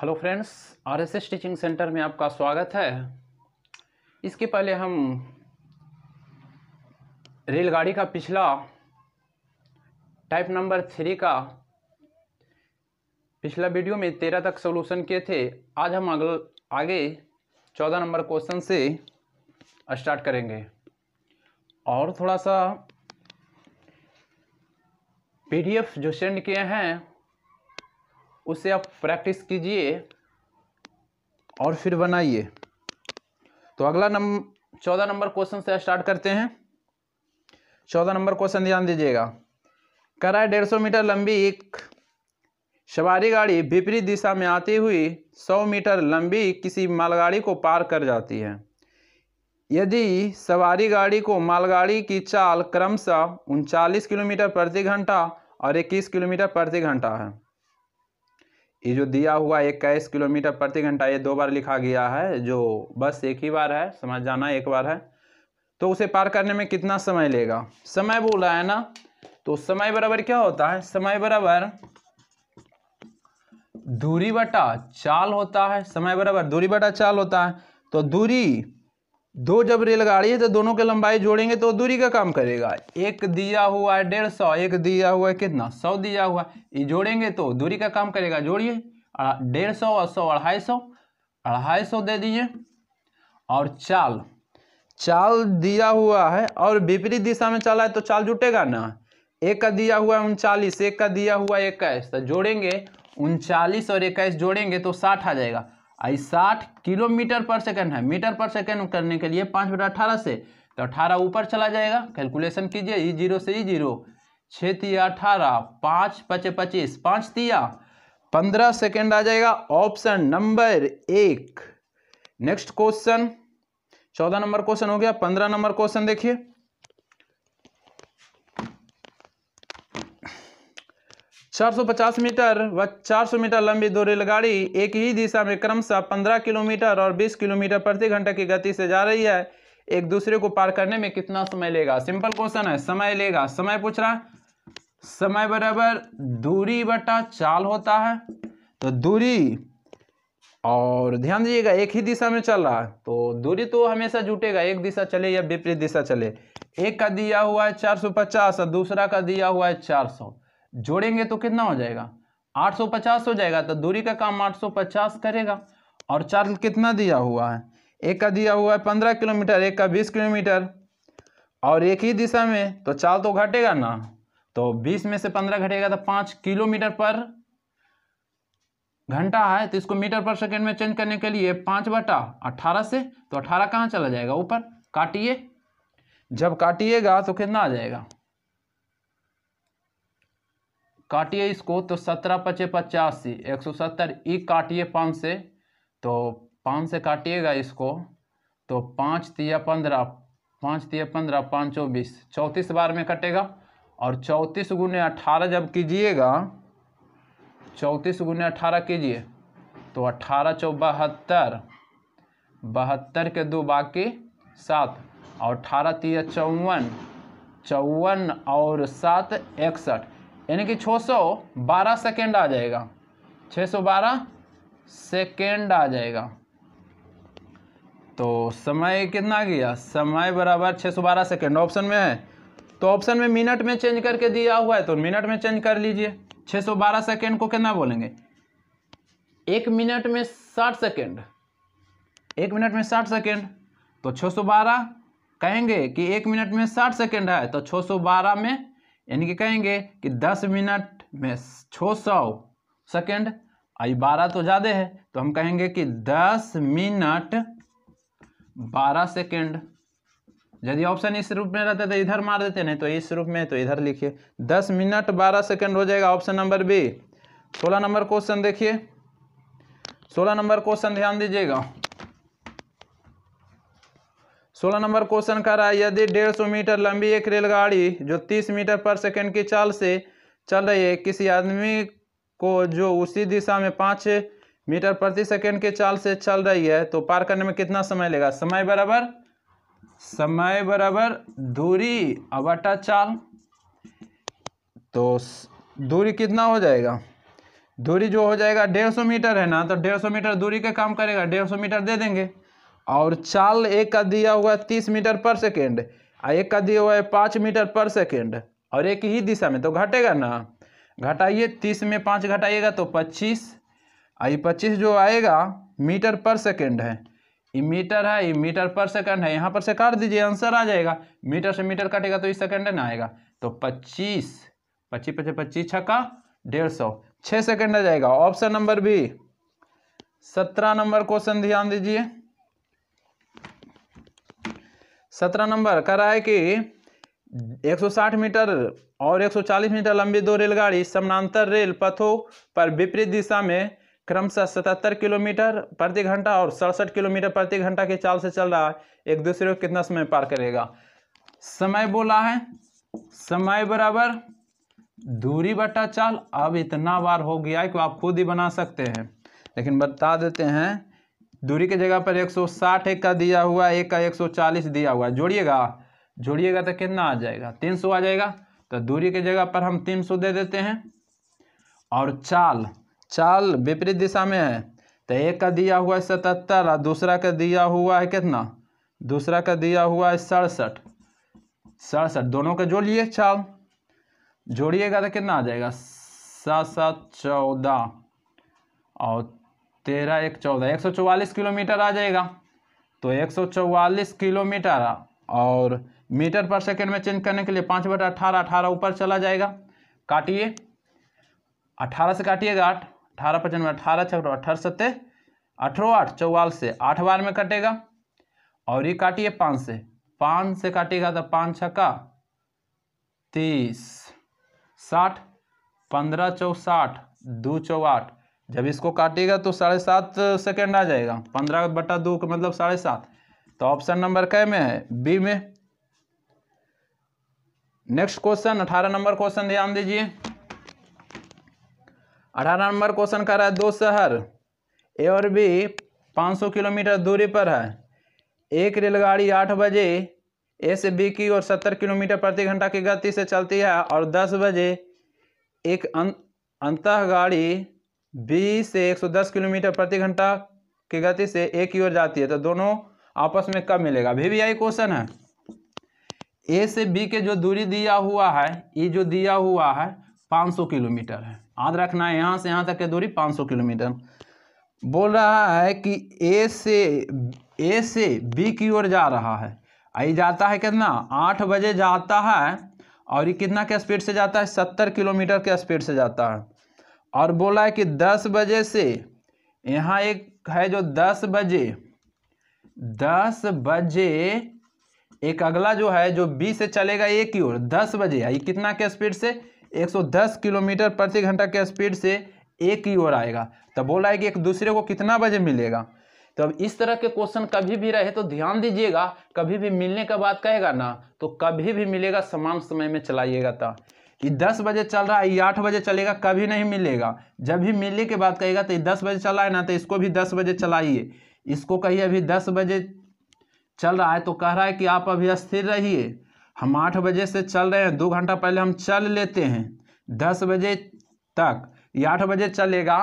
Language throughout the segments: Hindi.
Hello friends, RSS teaching centre में आपका स्वागत है। इसके पहले हम रेलगाड़ी का पिछला टाइप नंबर 3 का पिछला वीडियो में 13 तक सॉल्यूशन किए थे। आज हम आगे 14 नंबर क्वेश्चन से स्टार्ट करेंगे और थोड़ा सा पीडीएफ जो सेंड किए हैं उससे आप प्रैक्टिस कीजिए और फिर बनाइए। तो अगला 14 नंबर क्वेश्चन से स्टार्ट करते हैं। 14 नंबर क्वेश्चन ध्यान दीजिएगा। कह रहा है 150 मीटर लंबी एक सवारी गाड़ी विपरीत दिशा में आती हुई 100 मीटर लंबी किसी मालगाड़ी को पार कर जाती है। यदि सवारी गाड़ी को मालगाड़ी की चाल क्रमशः 39 किलोमीटर प्रति घंटा और 21 किलोमीटर प्रति घंटा है। ये जो दिया हुआ 21 किलोमीटर प्रति घंटा ये 2 बार लिखा गया है, जो बस एक ही बार है, समझ जाना एक बार है। तो उसे पार करने में कितना समय लेगा? समय बोल रहा है ना, तो समय बराबर क्या होता है? समय बराबर दूरी बटा चाल होता है। समय बराबर दूरी बटा चाल होता है। तो दूरी दो जब रेलगाड़ी है तो दोनों की लंबाई जोड़ेंगे तो दूरी का काम करेगा। एक दिया हुआ है 150, एक दिया हुआ है कितना 100 दिया हुआ है, ये जोड़ेंगे तो दूरी का काम करेगा। जोड़िए 150 और 100 250 दे दीजिए। और चाल दिया हुआ है और विपरीत दिशा में चला है तो चाल जुटेगा ना। एक का दिया हुआ है 39, एक का दिया हुआ है 21, तो जोड़ेंगे 39 और 21 जोड़ेंगे तो 60 आ जाएगा। 60 किलोमीटर पर सेकंड है। मीटर पर सेकंड करने के लिए 5/18 से तो 18 ऊपर चला जाएगा। कैलकुलेशन कीजिए, E0 से E0, 6 तिया 18, 5 पचे 25, 5 तिया 15 सेकंड आ जाएगा। Option number 1। Next question 14 number question हो गया। 15 नंबर क्वेश्चन देखिए। ₹450 मीटर व 400 मीटर लंबी दो रेलगाड़ी एक ही दिशा में क्रमशः 15 किलोमीटर और 20 किलोमीटर प्रति घंटे की गति से जा रही है। एक दूसरे को पार करने में कितना समय लेगा? सिंपल क्वेश्चन है, समय लेगा। समय पूछ रहा है। समय बराबर दूरी बटा चाल होता है। तो दूरी, और ध्यान दीजिएगा एक ही दिशा में चल रहा है तो दूरी तो हमेशा जुटेगा, एक दिशा चले या विपरीत दिशा चले। एक का दिया हुआ है 450 और दूसरा का दिया हुआ है 400, जोड़ेंगे तो कितना हो जाएगा? 850 हो जाएगा। तो दूरी का काम 850 करेगा। और चाल कितना दिया हुआ है? एक का दिया हुआ है 15 किलोमीटर, एक का 20 किलोमीटर, और एक ही दिशा में तो चाल तो घटेगा ना। तो 20 में से 15 घटेगा तो 5 किलोमीटर पर घंटा है। तो इसको मीटर पर सेकंड में चेंज करने के लिए 5/18 से तो 18 कहाँ चला जाएगा? ऊपर। काटिए, जब काटिएगा तो कितना आ जाएगा? काटिए इसको तो 17 पचे 85, 170। ई काटिए 5 से, तो 5 से काटिएगा इसको तो 5 तिया 15, 5 तिया 15, 5 24, 34 बार में कटेगा। और 34 गुने 18 जब कीजिएगा, 34 गुने 18 कीजिए तो 18 चौ 72, 72 के 2 बाकी 7, और 18 तिया 54, 54 और 7 61, यानी कि 612 सेकेंड आ जाएगा। 612 सेकेंड आ जाएगा। तो समय कितना गया? समय बराबर 612 सेकेंड ऑप्शन में है। तो ऑप्शन में मिनट में चेंज करके दिया हुआ है तो मिनट में चेंज कर लीजिए। 612 सेकेंड को कितना बोलेंगे? 1 मिनट में 60 सेकेंड। 1 मिनट में 60 सेकेंड तो 612 कहेंगे कि 1 मिनट में 60 सेकेंड है तो 612 में, यानी कि कहेंगे कि 10 मिनट में 600 सेकेंड। आई 12 तो ज़्यादा है तो हम कहेंगे कि 10 मिनट 12 सेकेंड। यदि ऑप्शन इस रूप में रहता तो इधर मार देते, नहीं तो इस रूप में तो इधर लिखिए। 10 मिनट 12 सेकेंड हो जाएगा। Option number B. 16 number question देखिए। 16 नंबर क्वेश्चन ध्यान दीजिएगा। 16 नंबर क्वेश्चन कह रहा है यदि 150 मीटर लंबी एक रेलगाड़ी जो 30 मीटर पर सेकंड की चाल से चल रही है किसी आदमी को जो उसी दिशा में 5 मीटर प्रति सेकंड के चाल से चल रही है तो पार करने में कितना समय लेगा? समय बराबर दूरी बटा चाल। तो दूरी कितना हो जाएगा? दूरी जो हो जाएगा 150 मीटर है ना, तो 150 मीटर दूरी का काम करेगा, 150 मीटर दे देंगे। और चाल एक का दिया हुआ है 30 मीटर पर सेकेंड, और एक का दिया हुआ है 5 मीटर पर सेकेंड, और एक ही दिशा में, तो घटेगा ना। घटाइए, 30 में 5 घटाइएगा तो 25, और ये 25 जो आएगा मीटर पर सेकेंड है, ये मीटर है, ये मीटर पर सेकंड है, यहाँ पर से काट दीजिए, आंसर आ जाएगा। मीटर से मीटर कटेगा तो इस सेकंड ना आएगा, तो 25 25 25 25 छक्का 150, 6 सेकंड आ जाएगा। Option number B. 17 number question ध्यान दीजिए। 17 नंबर कह रहा है कि 160 मीटर और 140 मीटर लंबी दो रेलगाड़ी समानांतर रेल पथों पर विपरीत दिशा में क्रमशः 77 किलोमीटर प्रति घंटा और 67 किलोमीटर प्रति घंटा की चाल से चल रहा है, एक दूसरे को कितना समय पार करेगा। समय बोला है, समय बराबर दूरी बटा चाल। अब इतना बार हो गया है कि आप खुद ही बना सकते हैं, लेकिन बता देते हैं। दूरी के जगह पर 160 एक का दिया हुआ है, एक का 140 दिया हुआ है, जोड़िएगा तो कितना आ जाएगा, 300 आ जाएगा। तो दूरी के जगह पर हम 300 दे देते हैं। और चाल विपरीत दिशा में है, तो एक का दिया हुआ है 77 और दूसरा का दिया हुआ है कितना, दूसरा का दिया हुआ है 67, दोनों का जोड़िए, चाल जोड़िएगा तो कितना आ जाएगा, 7 7 14 और 13 1 14, 144 किलोमीटर आ जाएगा। तो 144 किलोमीटर, और मीटर पर सेकंड में चेंज करने के लिए 5/18, 18 ऊपर चला जाएगा। काटिए, 18 से काटिएगा 8, 18 55 18 6 18 7 18 8 44 से 8 बार में कटेगा। और ये काटिए 5 से काटिएगा तो 5 छक्का 30, 60, 15 चौ 60, 2 चौ 8। जब इसको काटिएगा तो 7.5 सेकेंड आ जाएगा, 15/2 का मतलब 7.5। तो ऑप्शन नंबर कै में है, बी में। नेक्स्ट क्वेश्चन 18 नंबर क्वेश्चन ध्यान दीजिए। 18 नंबर क्वेश्चन कर रहा है, दो शहर ए और बी 500 किलोमीटर दूरी पर है। एक रेलगाड़ी 8 बजे ए से बी की ओर 70 किलोमीटर प्रति घंटा की गति से चलती है और 10 बजे एक अंतः गाड़ी बी से 110 किलोमीटर प्रति घंटा की गति से ए की ओर जाती है, तो दोनों आपस में कब मिलेगा। VVI क्वेश्चन है। ए से बी के जो दूरी दिया हुआ है, ये जो दिया हुआ है 500 किलोमीटर है, याद रखना है, यहाँ से यहाँ तक की दूरी 500 किलोमीटर। बोल रहा है कि ए से बी की ओर जा रहा है, आई जाता है कितना, 8 बजे जाता है, और ये कितना के स्पीड से जाता है, 70 किलोमीटर के स्पीड से जाता है। और बोला है कि 10 बजे से, यहाँ एक है जो 10 बजे एक अगला जो है जो बी से चलेगा ए की ओर 10 बजे, ये कितना के स्पीड से, 110 किलोमीटर प्रति घंटा के स्पीड से ए की ओर आएगा। तब बोला है कि एक दूसरे को कितना बजे मिलेगा। तो अब इस तरह के क्वेश्चन कभी भी रहे तो ध्यान दीजिएगा, कभी भी मिलने का बात कहेगा ना तो कभी भी मिलेगा समान समय में चलाइएगा। था ये 10 बजे चल रहा है, ये 8 बजे चलेगा, कभी नहीं मिलेगा। जब भी मिलने के बात कहेगा तो ये 10 बजे चला है ना, तो इसको भी 10 बजे चलाइए, इसको कहिए अभी 10 बजे चल रहा है, तो कह रहा है कि आप अभी स्थिर रहिए, हम 8 बजे से चल रहे हैं, 2 घंटा पहले हम चल लेते हैं 10 बजे तक। ये 8 बजे चलेगा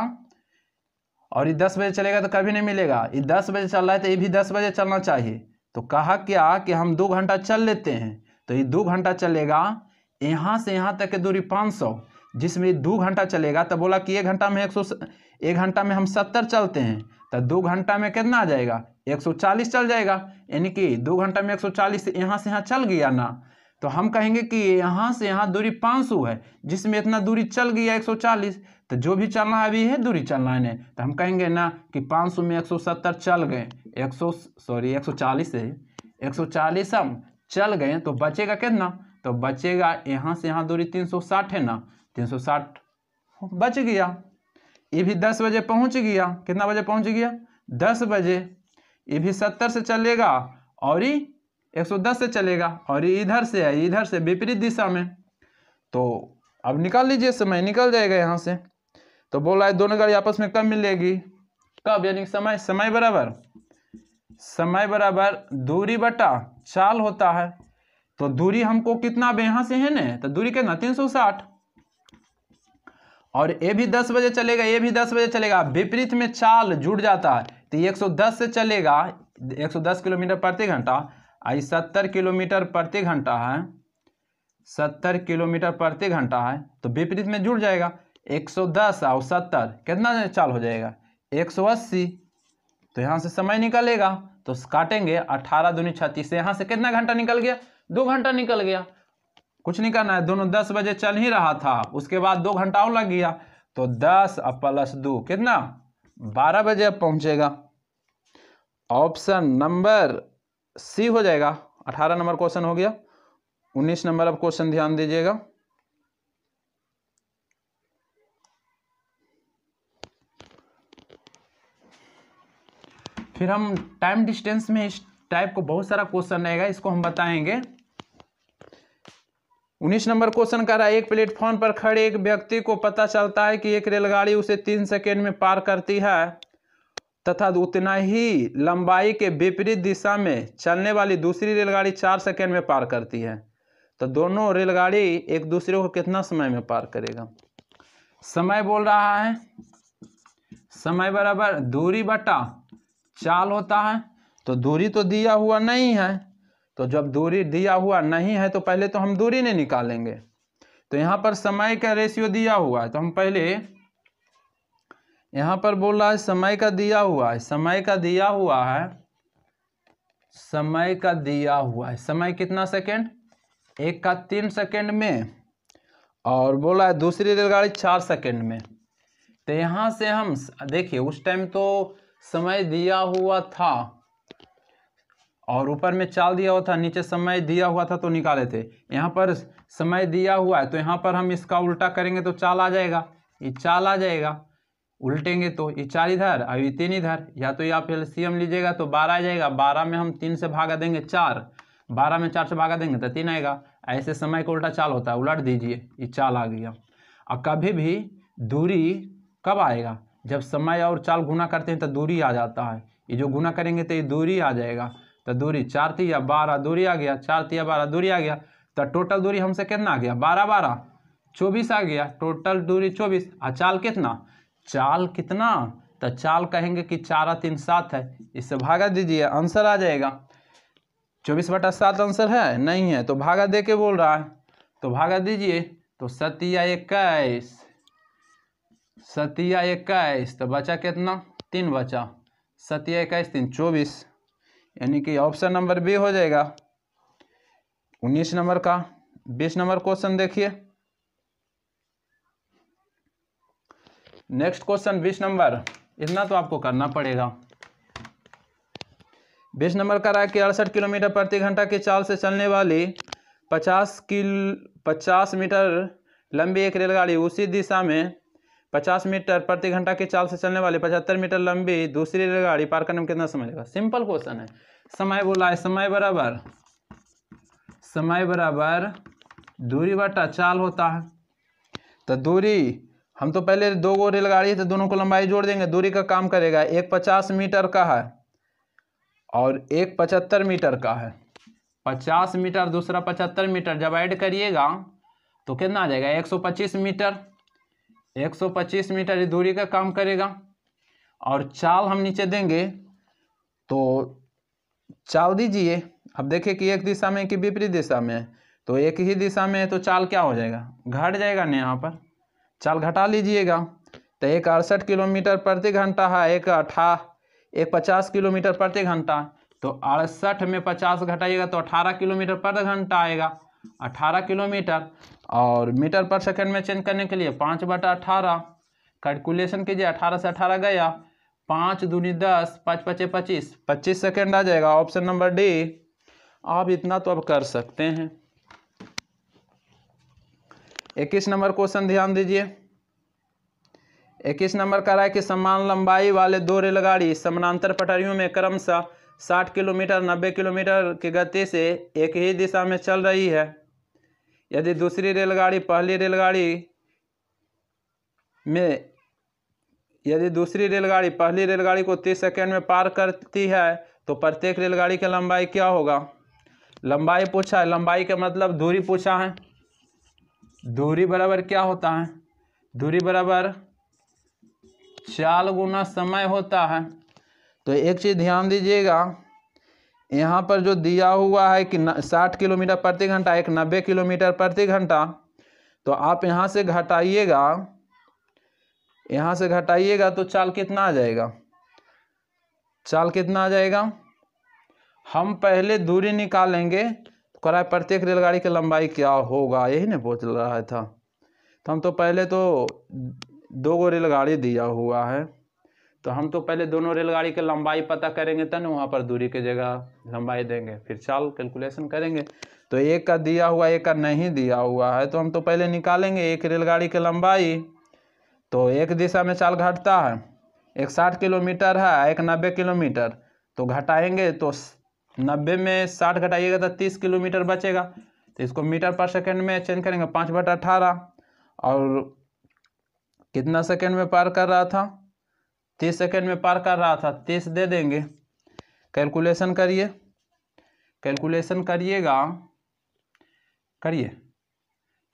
और ये 10 बजे चलेगा तो कभी नहीं मिलेगा। ये 10 बजे चल रहा है तो ये भी 10 बजे चलना चाहिए। तो कहा क्या कि हम 2 घंटा चल लेते हैं, तो ये 2 घंटा चलेगा, यहाँ से यहाँ तक की दूरी 500, जिसमें 2 घंटा चलेगा। तो बोला कि 1 घंटा में 1 घंटा में हम 70 चलते हैं, तो 2 घंटा में कितना आ जाएगा, 140 चल जाएगा। यानी कि 2 घंटा में 140 यहाँ से यहाँ चल गया ना, तो हम कहेंगे कि यहाँ से यहाँ दूरी 500 है, जिसमें इतना दूरी चल गया 140, तो जो भी चलना है अभी है दूरी चलना है, तो हम कहेंगे ना कि 500 में 170 चल गए, 140 से 140 हम चल गए, तो बचेगा कितना, तो बचेगा यहाँ से यहाँ दूरी 360 है ना, 360 बच गया। ये भी 10 बजे पहुँच गया, कितना बजे पहुँच गया, 10 बजे। ये भी 70 से चलेगा और ये 110 से चलेगा, और ये इधर से है, इधर से विपरीत दिशा में। तो अब निकाल लीजिए, समय निकल जाएगा यहाँ से। तो बोला है दोनों गाड़ी आपस में कब मिलेगी, कब, यानी समय बराबर दूरी बटा चाल होता है। तो दूरी हमको कितना अब यहाँ से है ना, तो दूरी कितना 360, और ये भी 10 बजे चलेगा, ये भी 10 बजे चलेगा, विपरीत में चाल जुड़ जाता है तो ये 110 से चलेगा, 110 किलोमीटर प्रति घंटा, 70 किलोमीटर प्रति घंटा है, 70 किलोमीटर प्रति घंटा है तो विपरीत में जुड़ जाएगा, 110 और 70 कितना चाल हो जाएगा 180। तो यहाँ से समय निकलेगा तो काटेंगे 18 दूनी 36, यहाँ से कितना घंटा निकल गया 2 घंटा निकल गया। कुछ नहीं करना है, दोनों 10 बजे चल ही रहा था, उसके बाद 2 घंटा और लग गया तो 10 प्लस 2 कितना 12 बजे अब पहुँचेगा। ऑप्शन नंबर सी हो जाएगा। 18 नंबर क्वेश्चन हो गया। 19 नंबर अब क्वेश्चन ध्यान दीजिएगा। फिर हम टाइम डिस्टेंस में इस टाइप को बहुत सारा क्वेश्चन रहेगा, इसको हम बताएंगे। 19 नंबर क्वेश्चन कर रहा है, एक प्लेटफॉर्म पर खड़े एक व्यक्ति को पता चलता है कि एक रेलगाड़ी उसे 3 सेकेंड में पार करती है तथा उतना ही लंबाई के विपरीत दिशा में चलने वाली दूसरी रेलगाड़ी 4 सेकेंड में पार करती है, तो दोनों रेलगाड़ी एक दूसरे को कितना समय में पार करेगा। समय बोल रहा है, समय बराबर दूरी बटा चाल होता है, तो दूरी तो दिया हुआ नहीं है, तो जब दूरी दिया हुआ नहीं है तो पहले तो हम दूरी नहीं निकालेंगे। तो यहाँ पर समय का रेशियो दिया हुआ है, तो हम पहले यहाँ पर बोल रहा है समय का दिया हुआ है, समय का दिया हुआ है, समय का दिया हुआ है, समय कितना सेकेंड, एक का 3 सेकेंड में, और बोला है दूसरी रेलगाड़ी 4 सेकेंड में। तो यहाँ से हम देखिए उस टाइम तो समय दिया हुआ था और ऊपर में चाल दिया हुआ था, नीचे समय दिया हुआ था तो निकाले थे। यहाँ पर समय दिया हुआ है तो यहाँ पर हम इसका उल्टा करेंगे तो चाल आ जाएगा, ये चाल आ जाएगा, उल्टेंगे तो ये 4 इधर और ये 3 इधर, या तो आप एलसीएम लीजिएगा तो 12 आ जाएगा, 12 में हम 3 से भागा देंगे 4, 12 में 4 से भागा देंगे तो 3 आएगा। ऐसे समय का उल्टा चाल होता है, उलट दीजिए ये चाल आ गया। और कभी भी दूरी कब आएगा, जब समय और चाल गुना करते हैं तो दूरी आ जाता है, ये जो गुना करेंगे तो ये दूरी आ जाएगा, तो दूरी 4 तिया 12 दूरी आ गया, 4 तिया 12 दूरी आ गया, तो टोटल दूरी हमसे कितना आ गया 12 12 24 आ गया, टोटल दूरी 24। और चाल कितना, चाल कितना, तो चाल कहेंगे कि 4 और 3 7 है, इससे भागा दीजिए आंसर आ जाएगा। 24/7 आंसर है नहीं है तो भागा दे के बोल रहा है, तो भागा दीजिए तो 7 या 21, 7 या 21 तो बचा कितना 3 बचा, 7 या 21 3 24, यानी कि ऑप्शन नंबर बी हो जाएगा 19 नंबर का। 20 नंबर क्वेश्चन देखिए। नेक्स्ट क्वेश्चन 20 नंबर, इतना तो आपको करना पड़ेगा। 20 नंबर का रहा है कि 68 किलोमीटर प्रति घंटा की चाल से चलने वाली 50 मीटर लंबी एक रेलगाड़ी उसी दिशा में 50 मीटर प्रति घंटा की चाल से चलने वाली 75 मीटर लंबी दूसरी रेलगाड़ी पार करने में कितना समय लगेगा। सिंपल क्वेश्चन है। समय बोला है, समय बराबर दूरी बटा चाल होता है, तो दूरी हम तो पहले 2 गो रेलगाड़ी है तो दोनों को लंबाई जोड़ देंगे, दूरी का काम करेगा। एक 50 मीटर का है और एक 75 मीटर का है, 50 मीटर दूसरा 75 मीटर, जब ऐड करिएगा तो कितना आ जाएगा 125 मीटर, 125 मीटर दूरी का काम करेगा। और चाल हम नीचे देंगे तो चाल दीजिए, अब देखिए कि एक दिशा में कि विपरीत दिशा में है, तो एक ही दिशा में है तो चाल क्या हो जाएगा घट जाएगा ना, यहाँ पर चाल घटा लीजिएगा। तो एक 68 किलोमीटर प्रति घंटा है, एक 50 किलोमीटर प्रति घंटा, तो 68 में 50 घटाइएगा तो 18 किलोमीटर पर घंटा आएगा, 18 किलोमीटर। और मीटर पर सेकंड में चेंज करने के लिए 5/18 कैलकुलेशन कीजिए, 18 से 18 गया, 5 दूनी 10, 5 5 25, 25 सेकेंड आ जाएगा। Option number D. आप इतना तो अब कर सकते हैं। 21 नंबर क्वेश्चन ध्यान दीजिए। 21 नंबर का रहा है कि समान लंबाई वाले 2 रेलगाड़ी समानांतर पटरियों में क्रमशः 60 किलोमीटर 90 किलोमीटर की गति से एक ही दिशा में चल रही है। यदि दूसरी रेलगाड़ी पहली रेलगाड़ी को 30 सेकेंड में पार करती है तो प्रत्येक रेलगाड़ी की लंबाई क्या होगा। लंबाई पूछा है, लंबाई का मतलब दूरी पूछा है। दूरी बराबर क्या होता है, दूरी बराबर चाल गुना समय होता है। तो एक चीज़ ध्यान दीजिएगा, यहाँ पर जो दिया हुआ है कि 60 किलोमीटर प्रति घंटा, एक 90 किलोमीटर प्रति घंटा, तो आप यहाँ से घटाइएगा तो चाल कितना आ जाएगा, चाल कितना आ जाएगा। हम पहले दूरी निकालेंगे तो कह रहा है प्रत्येक रेलगाड़ी की लंबाई क्या होगा, यही ना पूछ रहा था। तो हम तो पहले तो 2 गो रेलगाड़ी दिया हुआ है, तो हम तो पहले दोनों रेलगाड़ी की लंबाई पता करेंगे तब ना वहाँ पर दूरी की जगह लंबाई देंगे, फिर चाल कैलकुलेशन करेंगे। तो एक का दिया हुआ, एक का नहीं दिया हुआ है, तो हम तो पहले निकालेंगे एक रेलगाड़ी की लंबाई। तो एक दिशा में चाल घटता है, एक 60 किलोमीटर है, एक 90 किलोमीटर, तो घटाएंगे तो 90 में 60 घटाइएगा तो 30 किलोमीटर बचेगा। तो इसको मीटर पर सेकंड में चेंज करेंगे, 5/18, और कितना सेकंड में पार कर रहा था, 30 सेकंड में पार कर रहा था, 30 दे देंगे। कैलकुलेशन करिए, कैलकुलेशन करिएगा, करिए,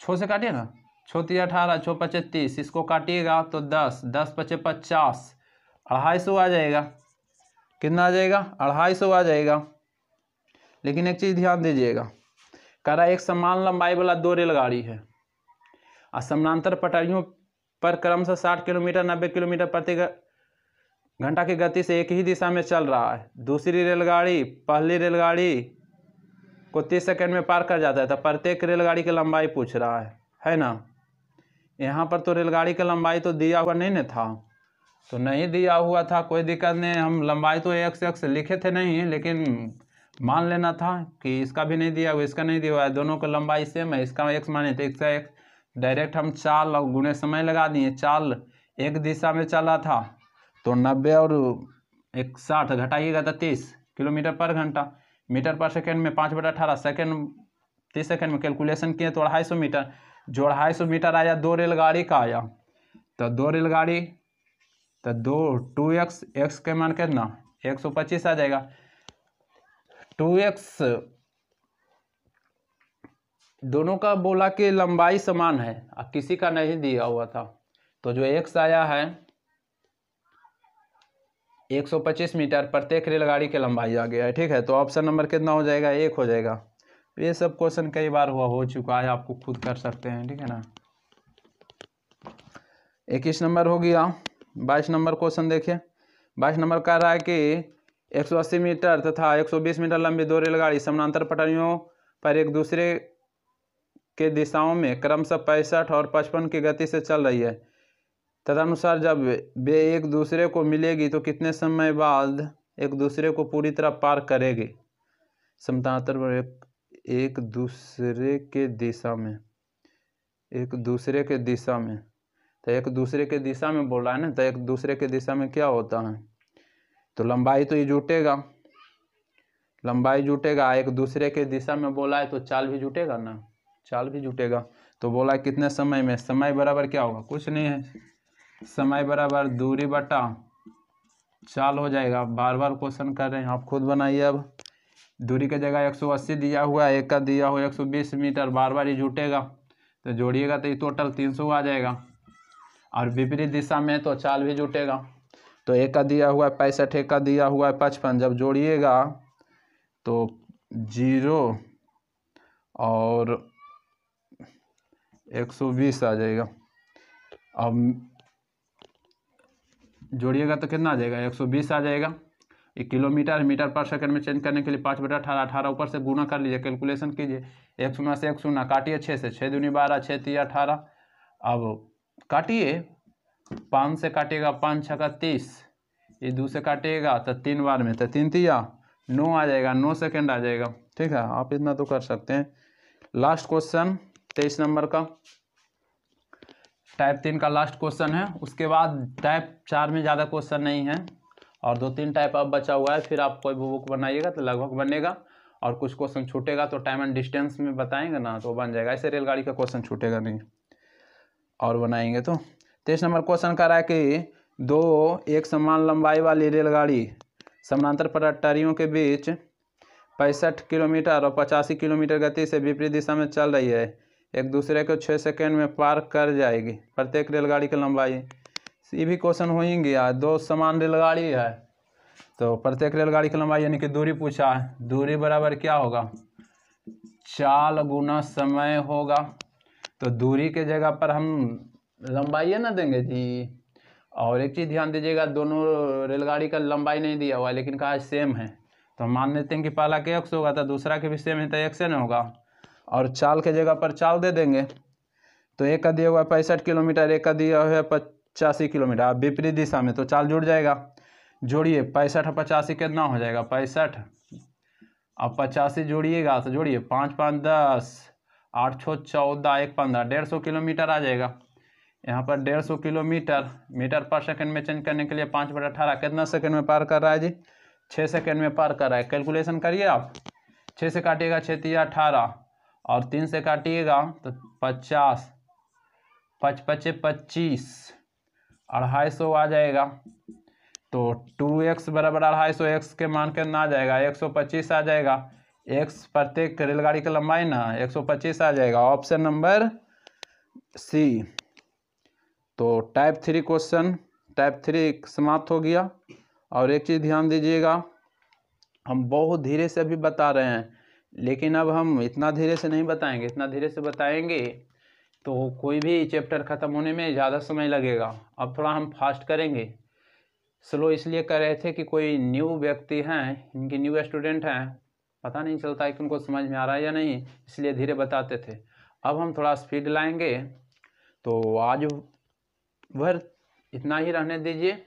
6 से काटिए ना, 6 × 18, 6 × 5 = 30, इसको काटिएगा तो 10, 10 × 5 = 50, 250 आ जाएगा। कितना आ जाएगा, 250 आ जाएगा। लेकिन एक चीज़ ध्यान दीजिएगा, कह रहा एक समान लंबाई वाला 2 रेलगाड़ी है और समानांतर पटरियों पर क्रमशः 60 किलोमीटर 90 किलोमीटर प्रति घंटा की गति से एक ही दिशा में चल रहा है। दूसरी रेलगाड़ी पहली रेलगाड़ी को 30 सेकंड में पार कर जाता है, तो प्रत्येक रेलगाड़ी की लंबाई पूछ रहा है ना। यहाँ पर तो रेलगाड़ी की लंबाई तो दिया हुआ नहीं ना था, तो नहीं दिया हुआ था, कोई दिक्कत नहीं, हम लंबाई तो x लिखे थे नहीं, लेकिन मान लेना था कि इसका भी नहीं दिया हुआ, इसका नहीं दिया हुआ है, दोनों की लंबाई सेम है, इसका x माने तो इसका x, डायरेक्ट हम चाल और गुणे समय लगा दिए। चाल एक दिशा में चला था तो 90 और 60 घटाइएगा तो 30 किलोमीटर पर घंटा, मीटर पर सेकंड में 5/18, सेकंड 30 सेकंड में कैलकुलेशन किए तो 250 मीटर, जो 250 मीटर आया 2 रेलगाड़ी का आया। तो 2 रेलगाड़ी तो 2x, x के मान कितना 125 आ जाएगा। 2x दोनों का बोला कि लंबाई समान है, अब किसी का नहीं दिया हुआ था, तो जो x आया है 125 मीटर, प्रत्येक रेलगाड़ी की लंबाई आ गया है। ठीक है, तो ऑप्शन नंबर कितना हो जाएगा, 1 हो जाएगा। ये सब क्वेश्चन कई बार हो चुका है, आपको खुद कर सकते हैं। ठीक है ना। 21 नंबर हो गया। 22 नंबर क्वेश्चन देखिए। 22 नंबर कह रहा है कि 180 मीटर तथा 120 मीटर लंबी 2 रेलगाड़ी समानांतर पटरियों पर एक दूसरे के दिशाओं में क्रमशः 65 और 55 की गति से चल रही है। तदनुसार जब वे एक दूसरे को मिलेगी तो कितने समय बाद एक दूसरे को पूरी तरह पार करेगी। समानांतर पर एक दूसरे के दिशा में, एक दूसरे के दिशा में, तो एक दूसरे के दिशा में बोल रहा है ना, तो एक दूसरे के दिशा में क्या होता है, तो लंबाई तो ये जुटेगा, लंबाई जुटेगा, एक दूसरे के दिशा में बोला है तो चाल भी जुटेगा ना, चाल भी जुटेगा। तो बोला कितने समय में, समय बराबर क्या होगा, कुछ नहीं है, समय बराबर दूरी बटा चाल हो जाएगा। बार बार क्वेश्चन कर रहे हैं, आप खुद बनाइए। अब दूरी की जगह 180 दिया हुआ है, एक का दिया हुआ 120 मीटर, बार बार ही जुटेगा, तो जोड़िएगा तो ये टोटल 300 आ जाएगा, और विपरीत दिशा में तो चाल भी जुटेगा। तो एक का दिया हुआ है 65, एक का दिया हुआ है 55, जब जोड़िएगा तो 0 और 120 आ जाएगा। अब जोड़िएगा तो कितना आ जाएगा, 120 आ जाएगा। ये किलोमीटर मीटर पर सेकंड में चेंज करने के लिए 5/18, 18 ऊपर से गुना कर लीजिए, कैलकुलेशन कीजिए। 1 शून्य से 1 शून्य काटिए, 6 से 6 दूनी 12, 6 3 18। अब काटिए, 5 से काटिएगा 5 6 30, ये 2 से काटिएगा तो 3 बार में, तो 3 3 9 आ जाएगा, 9 सेकंड आ जाएगा। ठीक है, आप इतना तो कर सकते हैं। लास्ट क्वेश्चन 23 नंबर का, टाइप 3 का लास्ट क्वेश्चन है। उसके बाद टाइप 4 में ज़्यादा क्वेश्चन नहीं है, और 2-3 टाइप अब बचा हुआ है। फिर आप कोई बुक बनाइएगा तो लगभग बनेगा, और कुछ क्वेश्चन छूटेगा तो टाइम एंड डिस्टेंस में बताएंगे ना तो बन जाएगा। ऐसे रेलगाड़ी का क्वेश्चन छूटेगा नहीं, और बनाएंगे तो। 23 नंबर क्वेश्चन कर रहा है कि 2 एक समान लंबाई वाली रेलगाड़ी समानांतर पटरियों के बीच 65 किलोमीटर और 85 किलोमीटर गति से विपरीत दिशा में चल रही है। एक दूसरे को 6 सेकंड में पार कर जाएगी प्रत्येक रेलगाड़ी की लंबाई। ये भी क्वेश्चन होंगे यार, 2 समान रेलगाड़ी है तो प्रत्येक रेलगाड़ी की लंबाई यानी कि दूरी पूछा है। दूरी बराबर क्या होगा, चाल गुना समय होगा। तो दूरी के जगह पर हम लंबाई ना देंगे जी। और एक चीज़ ध्यान दीजिएगा, दोनों रेलगाड़ी का लंबाई नहीं दिया हुआ है लेकिन कहा सेम है, तो हम मान लेते हैं कि पहला के x होगा तो दूसरा के भी सेम है तो x न होगा। और चाल के जगह पर चाल दे देंगे। तो एक का दिया हुआ है 65 किलोमीटर, एक का दिया हुआ है 85 किलोमीटर, आप विपरीत दिशा में, तो चाल जुड़ जाएगा। जोड़िए 65 और 85 कितना हो जाएगा, 65 अब 85 जोड़िएगा तो जोड़िए 5 5 10, 8 6 14, 1 15, 150 किलोमीटर आ जाएगा। यहाँ पर 150 किलोमीटर मीटर पर सेकंड में चेंज करने के लिए 5/18 कितना सेकंड में पार कर रहा है जी, 6 सेकंड में पार कर रहा है। कैलकुलेशन करिए आप, 6 से काटिएगा 6 3 18 और 3 से काटिएगा तो 50, 5 5 25, 250 आ जाएगा। तो 2x बराबर 250, x के मान के ना आ जाएगा 125 आ जाएगा। x प्रत्येक रेलगाड़ी की लंबाई ना 125 आ जाएगा। Option number C. तो टाइप 3 क्वेश्चन, टाइप 3 समाप्त हो गया। और एक चीज़ ध्यान दीजिएगा, हम बहुत धीरे से अभी बता रहे हैं लेकिन अब हम इतना धीरे से नहीं बताएंगे, इतना धीरे से बताएंगे तो कोई भी चैप्टर ख़त्म होने में ज़्यादा समय लगेगा। अब थोड़ा हम फास्ट करेंगे। स्लो इसलिए कर रहे थे कि कोई न्यू व्यक्ति हैं, इनकी न्यू स्टूडेंट हैं, पता नहीं चलता है कि उनको समझ में आ रहा है या नहीं, इसलिए धीरे बताते थे। अब हम थोड़ा स्पीड लाएंगे। तो आज भर इतना ही रहने दीजिए।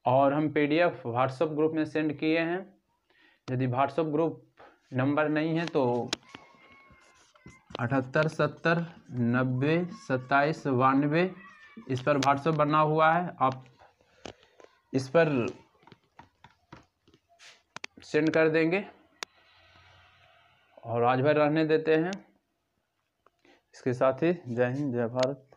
और हम PDF व्हाट्सएप ग्रुप में सेंड किए हैं। यदि व्हाट्सएप ग्रुप नंबर नहीं है तो 78 70 90 27 92 इस पर व्हाट्सएप बना हुआ है, आप इस पर सेंड कर देंगे। और आज भर रहने देते हैं। इसके साथ ही जय हिंद जय भारत।